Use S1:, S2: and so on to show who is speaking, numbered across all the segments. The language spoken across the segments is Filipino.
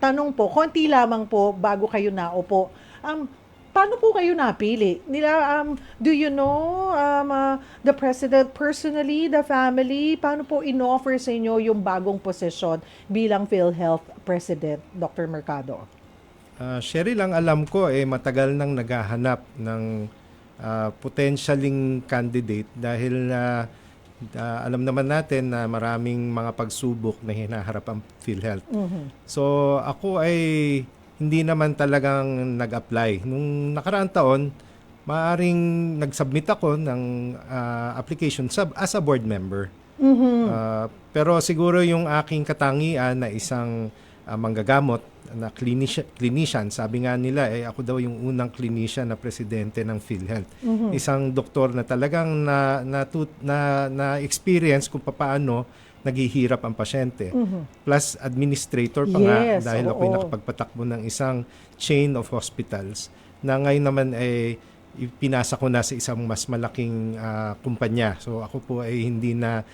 S1: tanong po, konti lamang po bago kayo naupo. Paano po kayo napili? Do you know the president personally, the family? Paano po in-offer sa inyo yung bagong posisyon bilang PhilHealth President, Dr. Mercado?
S2: Cheryl, ang alam ko matagal nang naghahanap ng potentialing candidate dahil alam naman natin na maraming mga pagsubok na hinaharap ang PhilHealth. So ako ay hindi naman talagang nag-apply. Nung nakaraang taon, maaring nag-submit ako ng application as a board member. Pero siguro yung aking katangian na isang manggagamot na clinician, sabi nga nila ako daw yung unang clinician na presidente ng PhilHealth. Isang doktor na talagang na experience kung paano naghihirap ang pasyente. Plus administrator pa nga dahil ako'y nakapagpatakbo ng isang chain of hospitals na ngayon naman pinasa ko na sa isang mas malaking kumpanya. So ako po ay hindi na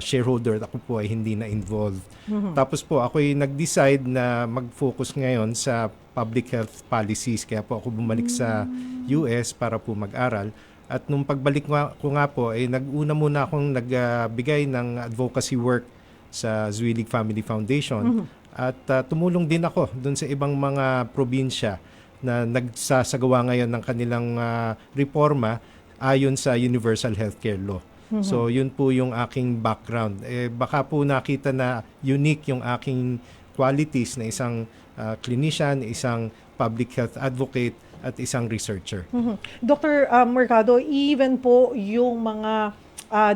S2: shareholder, ako po ay hindi na involved. Tapos po ako ay nag-decide na mag-focus ngayon sa public health policies. Kaya po ako bumalik sa US para po mag-aral. At nung pagbalik ko nga po, nag-una muna akong nagbigay ng advocacy work sa Zwillig Family Foundation. At tumulong din ako dun sa ibang mga probinsya na nagsasagawa ngayon ng kanilang reforma ayon sa Universal Healthcare Law. So yun po yung aking background. Baka po nakita na unique yung aking qualities na isang clinician, isang public health advocate, at isang researcher.
S1: Dr. Mercado, even po yung mga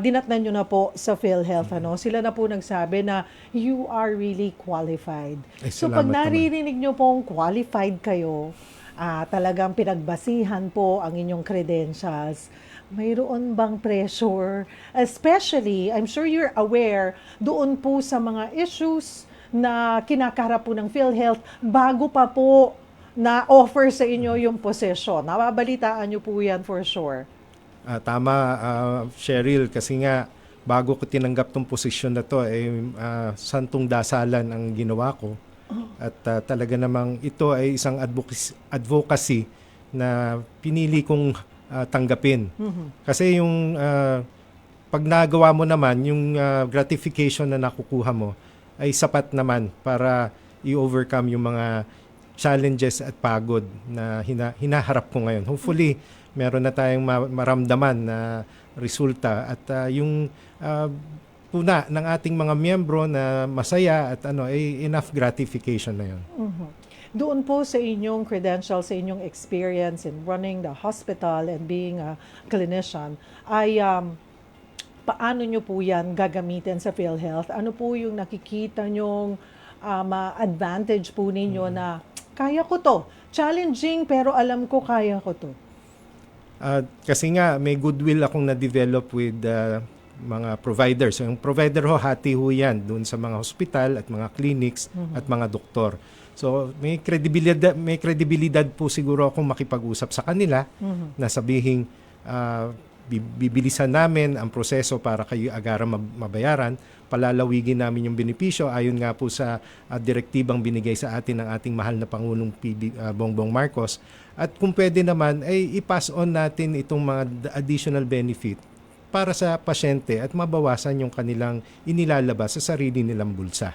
S1: dinatnan nyo na po sa PhilHealth, sila na po nagsabi na you are really qualified. So pag naririnig nyo pong qualified kayo, talagang pinagbasihan po ang inyong credentials, mayroon bang pressure? Especially, I'm sure you're aware, doon po sa mga issues na kinakaharap po ng PhilHealth bago pa po na offer sa inyo yung posisyon. Nababalitaan nyo po yan for sure.
S2: Tama, Cheryl, kasi nga bago ko tinanggap tong posisyon na to, santong dasalan ang ginawa ko. At talaga namang ito ay isang advocacy na pinili kong tanggapin. Kasi yung pag nagawa mo naman, yung gratification na nakukuha mo ay sapat naman para i-overcome yung mga challenges at pagod na hinaharap ko ngayon. Hopefully, meron na tayong maramdaman na resulta at yung puna ng ating mga miyembro na masaya at enough gratification na yun.
S1: Doon po sa inyong credentials, sa inyong experience in running the hospital and being a clinician, ay paano nyo po yan gagamitin sa PhilHealth? Ano po yung nakikita nyong advantage po ninyo na kaya ko to? Challenging pero alam ko kaya ko to.
S2: Kasi nga may goodwill akong na-develop with mga providers. So, yung provider hati ho yan doon sa mga hospital at mga clinics at mga doktor. So may kredibilidad po siguro akong makipag-usap sa kanila na sabihing bibilisan namin ang proseso para kayo agaran mabayaran, palalawigin namin yung benepisyo ayon nga po sa direktibang binigay sa atin ng ating mahal na Pangulong Bongbong Marcos, at kung pwede naman ay i-pass on natin itong mga additional benefit para sa pasyente at mabawasan yung kanilang inilalabas sa sarili nilang bulsa.